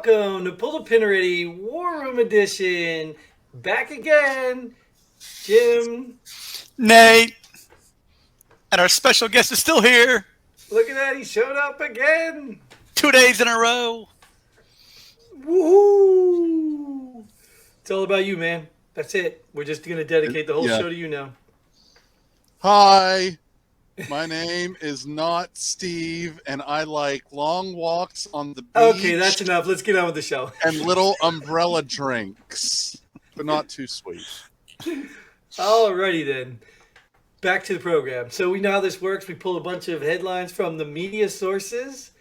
welcome to Pull the Pin Already War Room Edition. Back again, Jim. Nate, and our special guest is still here. Look at that, he showed up again. 2 days in a row. Woohoo! It's all about you, man. That's it. We're just going to dedicate the whole Yeah. show to you now. Hi, my name is not Steve, and I like long walks on the beach Okay, that's enough. Let's get on with the show. and little umbrella drinks, but not too sweet. Alrighty then. Back to the program. So we know how this works. We pull a bunch of headlines from the media sources.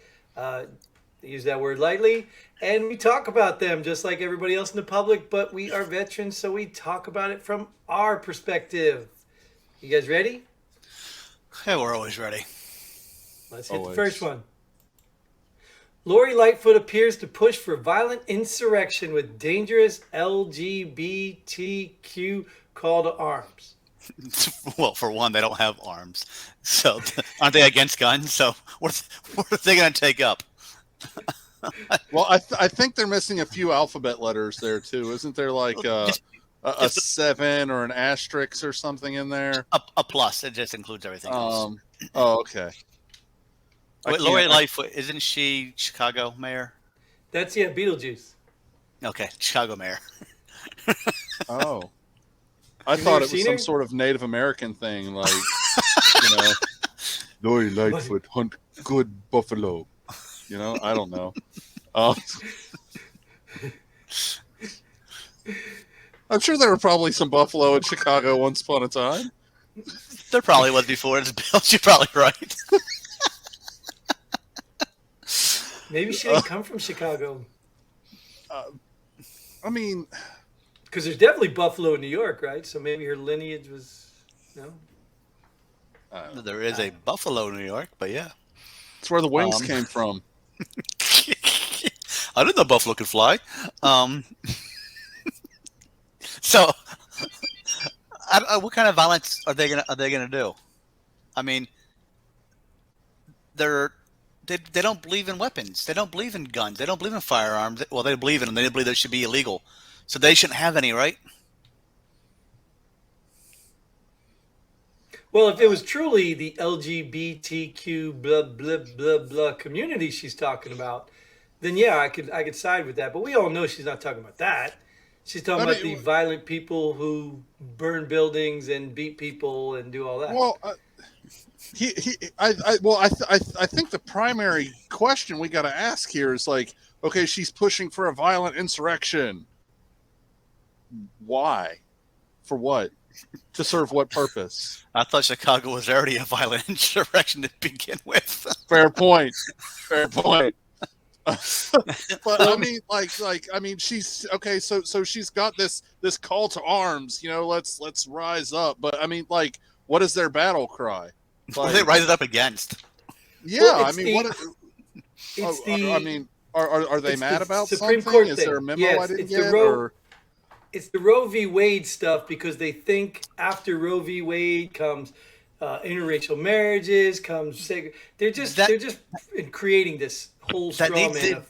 Use that word lightly. And we talk about them just like everybody else in the public, but we are veterans, so we talk about it from our perspective. You guys ready? Hey, we're always ready. Let's hit the Always. first one. Lori Lightfoot appears to push for violent insurrection with dangerous LGBTQ call to arms. Well, for one, they don't have arms, so aren't they against guns? So what are they going to take up? Well, I think they're missing a few alphabet letters there too. Isn't there like a 7 or an asterisk or something in there? A plus. It just includes everything else. Oh, okay. Wait, Lori Lightfoot, isn't she Chicago mayor? That's, yeah, Beetlejuice. Okay, Chicago mayor. Oh, I You thought never it was seen some her? sort of Native American thing, like Lori Lightfoot hunt good buffalo. I don't know. I'm sure there were probably some buffalo in Chicago once upon a time. There probably was before it's built. You're probably right. Maybe she didn't come from Chicago. I mean, Because there's definitely buffalo in New York, right? So maybe her lineage was, no? There is a Buffalo, New York, but yeah. it's where the wings came from. I didn't know buffalo could fly. So, what kind of violence are they gonna do? I mean, they don't believe in weapons. They don't believe in guns. They don't believe in firearms. Well, they believe in them. They believe they should be illegal, so they shouldn't have any, right? Well, if it was truly the LGBTQ blah blah blah blah community she's talking about, then yeah, I could side with that. But we all know she's not talking about that. She's talking I about mean, the violent people who burn buildings and beat people and do all that. Well, I think the primary question we got to ask here is like, okay, she's pushing for a violent insurrection. Why? For what? To serve what purpose? I thought Chicago was already a violent insurrection to begin with. Fair point. Fair point. But I mean, she's okay. So she's got this call to arms. Let's rise up. But I mean, like, what is their battle cry? What are they rising up against? Yeah, Well, I it's mean, the- what? It's the I mean, are they it's mad the about Supreme something? Court Is there a thing. memo Yes, I didn't it's the get? Roe- it's the Roe v. Wade stuff because they think after Roe v. Wade comes interracial marriages, they're just creating this whole straw That needs man to- of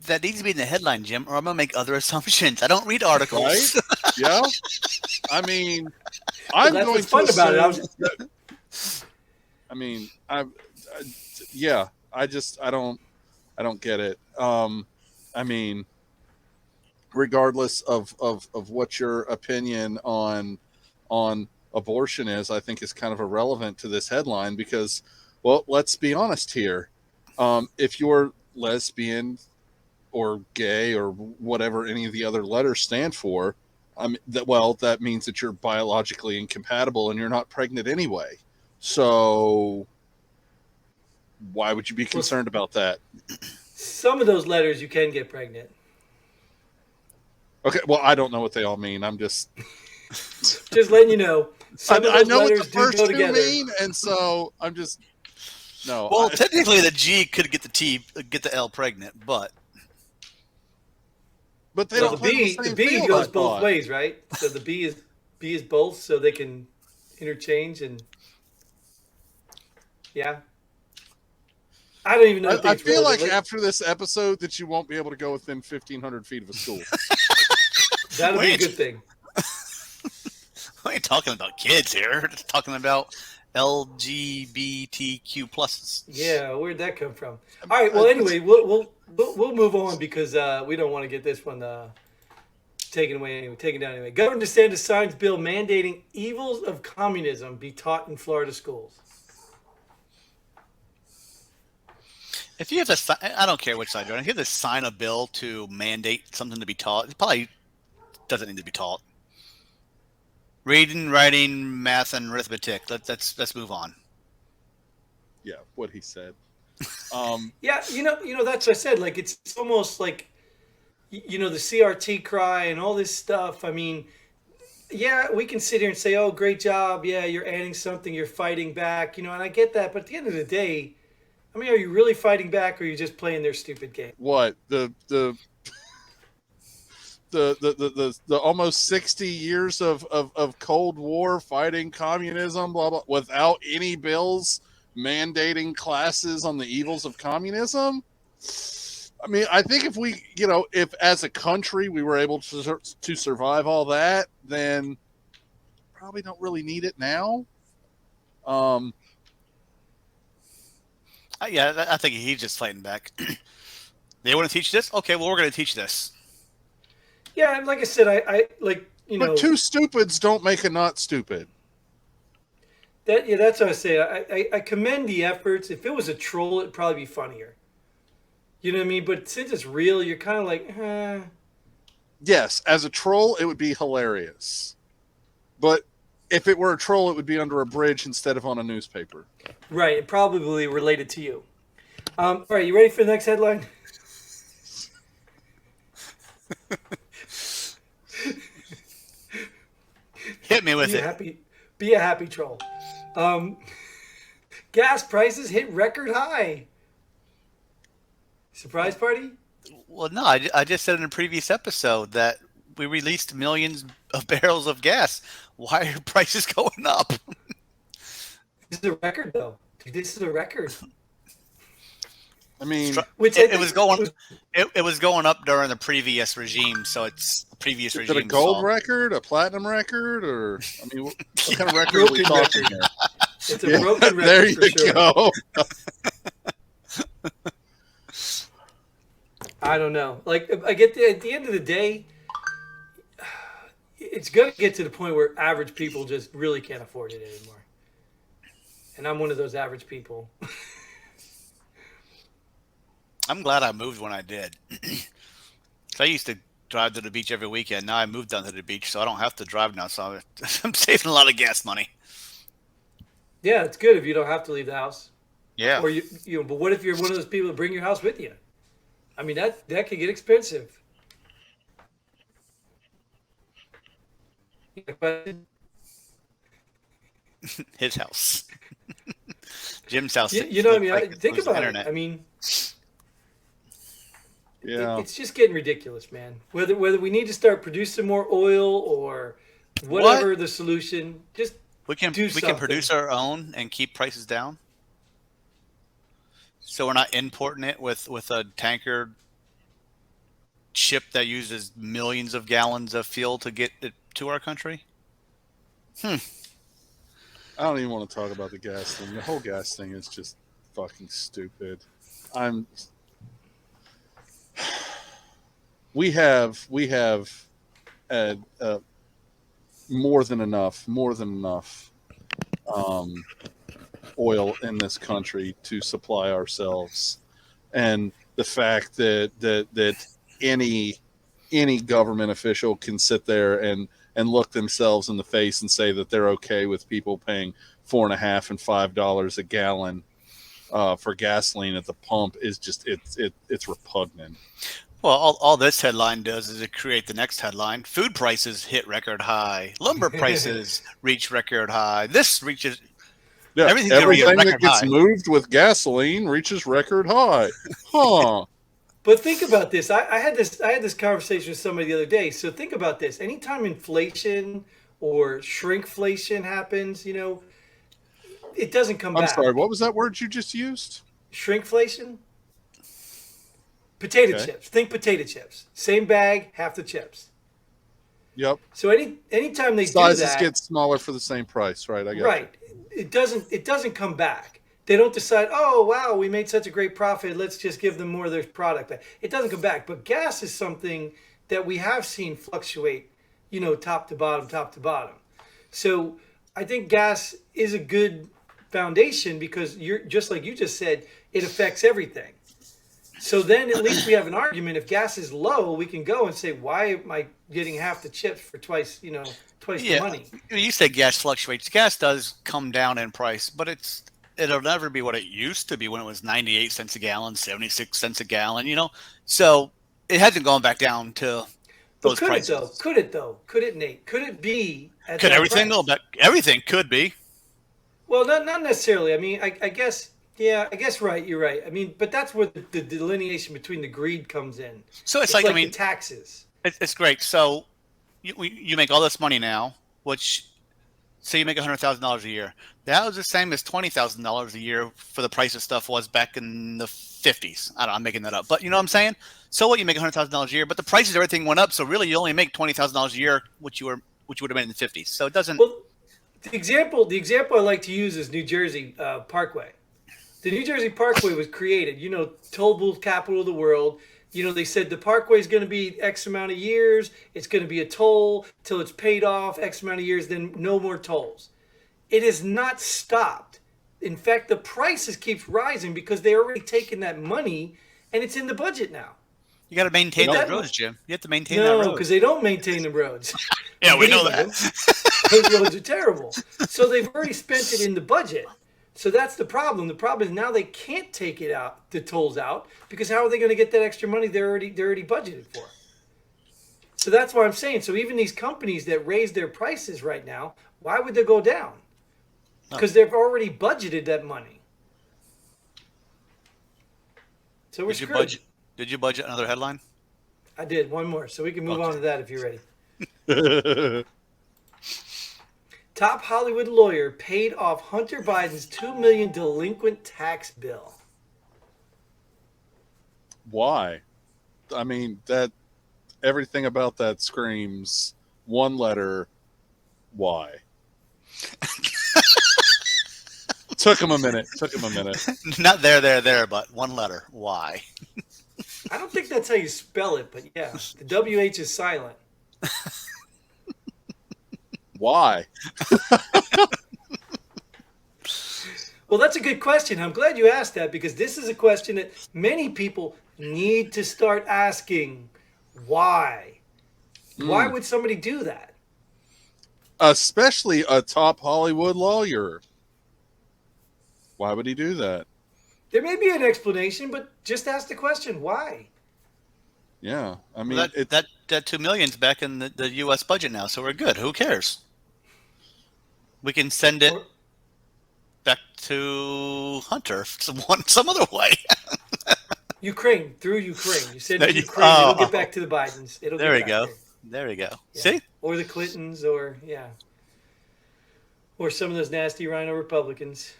That needs to be in the headline, Jim, or I'm gonna make other assumptions. I don't read articles. Right? Yeah. I mean, I'm that's going what's to fun about it. assume I mean, yeah. I don't get it. I mean, regardless of what your opinion on abortion is, I think is kind of irrelevant to this headline because, well, let's be honest here. If you're lesbian or gay or whatever any of the other letters stand for, that means that you're biologically incompatible and you're not pregnant anyway. So why would you be concerned about that? some of those letters you can get pregnant. Okay, well, I don't know what they all mean. I'm just Just letting you know. Some of I those know what letters the do first go two together. mean, and so I'm just no. Well, technically, the G could get the L pregnant, but but they Well, don't play in the the same B field, goes I both thought. ways, right? So the B is both, so they can interchange and yeah. I don't even know if I it's feel relevant. like after this episode that you won't be able to go within 1,500 feet of a school. That'll be a Wait. good thing. We ain't talking about kids here. We're just talking about LGBTQ pluses. Yeah, where'd that come from? All right. Well, anyway, we'll move on because we don't want to get this one taken down anyway. Governor DeSantis signs bill mandating evils of communism be taught in Florida schools. If you have to, I don't care which side you're on. If you have to sign a bill to mandate something to be taught, it probably doesn't need to be taught. Reading, writing, math, and arithmetic. Let's move on. Yeah, what he said. Yeah, that's what I said. Like it's almost like, the CRT cry and all this stuff. I mean, yeah, we can sit here and say, "Oh, great job! Yeah, you're adding something. You're fighting back." And I get that. But at the end of the day, I mean, are you really fighting back, or are you just playing their stupid game? What the almost 60 years of Cold War fighting communism, blah blah, without any bills mandating classes on the evils of communism? I mean, I think if we, if as a country we were able to survive all that, then probably don't really need it now. Yeah, I think he's just fighting back. They want to teach this? Okay, well, we're going to teach this. Yeah, and like I said, I like But two stupids don't make a not stupid. That's what I say. I commend the efforts. If it was a troll, it'd probably be funnier. You know what I mean? But since it's real, you're kind of like, Yes, as a troll, it would be hilarious. But if it were a troll, it would be under a bridge instead of on a newspaper. Right, and probably related to you. All right, you ready for the next headline? Hit me with it. Be a happy troll. Gas prices hit record high. Surprise party? Well, no, I just said in a previous episode that we released millions of barrels of gas. Why are prices going up? This is a record, though. Dude, this is a record. I mean, it was going up during the previous regime, so it's the previous regime. Is it a gold record, a platinum record, or I mean, what kind of record are we talking here? It's a broken record. There you go. I don't know. Like, I get at the end of the day, it's going to get to the point where average people just really can't afford it anymore. And I'm one of those average people. I'm glad I moved when I did. I used to drive to the beach every weekend. Now I moved down to the beach, so I don't have to drive now. So I'm saving a lot of gas money. Yeah, it's good if you don't have to leave the house. Yeah. Or but what if you're one of those people that bring your house with you? I mean, that could get expensive. His house. Jim's house. You know what I mean? Think about it. I mean, yeah, it's just getting ridiculous, man. Whether we need to start producing more oil or whatever the solution, just we can produce our own and keep prices down. So we're not importing it with a tanker ship that uses millions of gallons of fuel to get it to our country. I don't even want to talk about the gas thing. The whole gas thing is just fucking stupid. We have more than enough oil in this country to supply ourselves, and the fact that any government official can sit there and look themselves in the face and say that they're okay with people paying $4.50 and $5 a gallon for gasoline at the pump is just it's repugnant. Well, all this headline does is it create the next headline. Food prices hit record high. Lumber prices reach record high. This reaches everything that gets moved with gasoline reaches record high. Huh. But think about this. I had this conversation with somebody the other day. So think about this. Anytime inflation or shrinkflation happens, it doesn't come back. I'm sorry. What was that word you just used? shrinkflation. Potato Okay. chips. Think potato chips. Same bag, half the chips. Yep. So anytime they do Sizes that, get smaller for the same price, right? I got right, it doesn't come back. They don't decide, oh wow, we made such a great profit, let's just give them more of their product back. It doesn't come back. But gas is something that we have seen fluctuate, top to bottom, top to bottom. So I think gas is a good foundation because you're just like you just said, it affects everything. So then at least we have an argument. If gas is low, we can go and say, why am I getting half the chips for twice the money? You say gas fluctuates. Gas does come down in price, but it'll never be what it used to be when it was 98 cents a gallon, 76 cents a gallon, So it hasn't gone back down to But those could prices. it though? Could it though? Could it, Nate? Could it be at Could that everything price? go back? Everything could be. Well, not necessarily. I mean, I guess, yeah, I guess right. You're right. I mean, but that's where the delineation between the greed comes in. So it's Like like, the taxes. it's great. So you make all this money now, which say you make $100,000 a year. That was the same as $20,000 a year for the price of stuff was back in the 50s. I'm making that up, but you know what I'm saying? So what, you make $100,000 a year, but the prices of everything went up. So really you only make $20,000 a year, which would have been in the 50s. So it doesn't. Well, the example I like to use is New Jersey Parkway. The New Jersey Parkway was created, toll booth capital of the world. They said the parkway is going to be X amount of years. It's going to be a toll till it's paid off X amount of years, then no more tolls. It has not stopped. In fact, the prices keeps rising because they're already taking that money and it's in the budget now. You got to maintain But those that- roads, Jim. You have to maintain that No, road. because they don't maintain the roads. Yeah, we know Many that. of them. Those roads are terrible. So they've already spent it in the budget. So that's the problem. The problem is now they can't take the tolls out, because how are they going to get that extra money they're already budgeted for? So that's why I'm saying. So even these companies that raise their prices right now, why would they go down? Because they've already budgeted that money. So we're screwed. Did you budget another headline? I did one more, so we can move on to that if you're ready. Top Hollywood lawyer paid off Hunter Biden's $2 million delinquent tax bill. Why? I mean, that everything about that screams one letter. Why? Took him a minute. Not there, but one letter. Why? I don't think that's how you spell it, but yeah, the WH is silent. Why? Well, that's a good question. I'm glad you asked that, because this is a question that many people need to start asking. Why? Why would somebody do that? Especially a top Hollywood lawyer. Why would he do that? There may be an explanation, but just ask the question. Why? Yeah, I mean, Well, that $2 million's back in the U.S. budget now, so we're good. Who cares? We can send it back to Hunter some other way. Ukraine, through Ukraine. You said There Ukraine. you- It'll get back to the Bidens. It'll There get we go. back There we go. Yeah. See? Or the Clintons, or or some of those nasty rhino Republicans.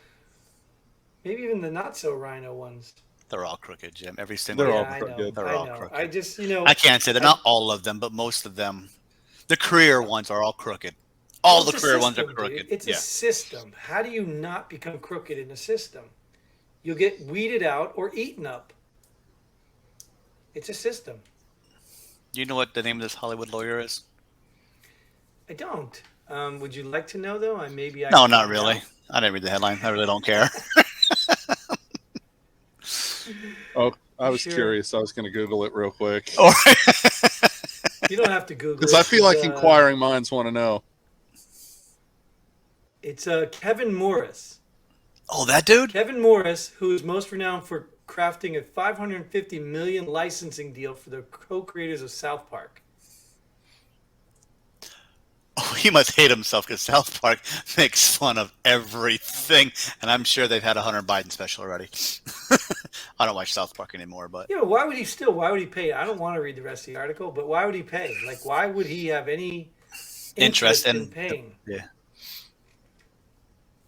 Maybe even the not so rhino ones. They're all crooked, Jim. Every single They're one. all I crooked. know. They're I all know. crooked. I just, I can't say they're not all of them, but most of them. The career ones are all crooked. All the it's a career ones are system, dude. crooked. It's Yeah. a system. How do you not become crooked in a system? You'll get weeded out or eaten up. It's a system. Do you know what the name of this Hollywood lawyer is? I don't. Would you like to know, though? Maybe I No, can not find really. out. I didn't read the headline. I really don't care. Oh, I was Sure. curious. I was going to Google it real quick Or- You don't have to Google because it. I feel like It's, inquiring minds want to know. It's Kevin Morris. Oh, that dude? Kevin Morris, who is most renowned for crafting a $550 million licensing deal for the co-creators of South Park. Oh, he must hate himself because South Park makes fun of everything, and I'm sure they've had a Hunter Biden special already. I don't watch South Park anymore, but Yeah, why would he pay? I don't want to read the rest of the article, but why would he pay? Like, why would he have any interest in paying? yeah.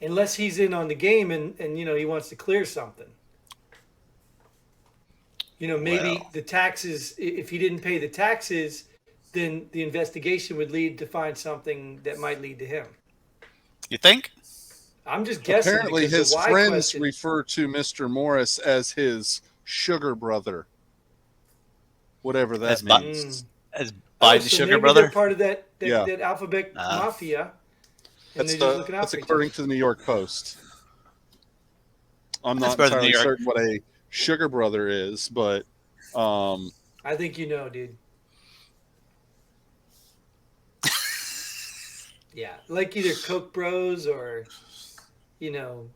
Unless he's in on the game and he wants to clear something. maybe Well. the taxes, if he didn't pay the taxes, then the investigation would lead to find something that might lead to him. You think? I'm just guessing. Apparently, because his the why friends question, refer to Mr. Morris as his sugar brother, whatever that As Bi- means. As Oh, Biden's so sugar maybe brother? they're part of that Yeah. alphabet mafia, and That's, they're just looking out that's for each according other. to the New York Post. I'm That's not better than entirely New York. certain what a sugar brother is, but I think you know, dude. Yeah, like either Coke Bros or,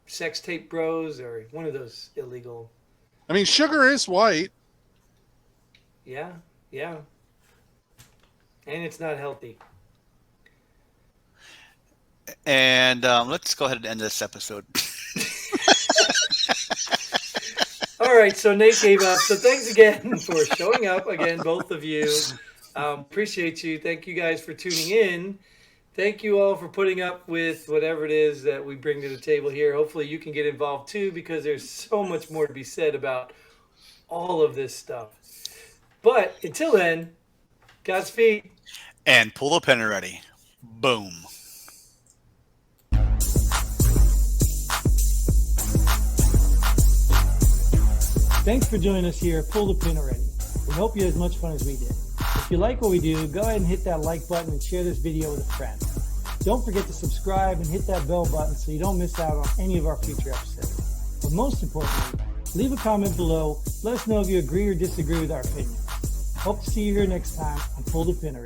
sex tape bros or one of those illegal. I mean, sugar is white. Yeah, yeah. And it's not healthy. And let's go ahead and end this episode. All right, so Nate gave up. So thanks again for showing up. Again, both of you. Appreciate you. Thank you guys for tuning in. Thank you all for putting up with whatever it is that we bring to the table here. Hopefully you can get involved too, because there's so much more to be said about all of this stuff. But until then, Godspeed. And pull the pin already. Boom. Thanks for joining us here at Pull the Pin Already. We hope you had as much fun as we did. If you like what we do, go ahead and hit that like button and share this video with a friend. Don't forget to subscribe and hit that bell button so you don't miss out on any of our future episodes. But most importantly, leave a comment below. Let us know if you agree or disagree with our opinion. Hope to see you here next time on Pull the Pin Already.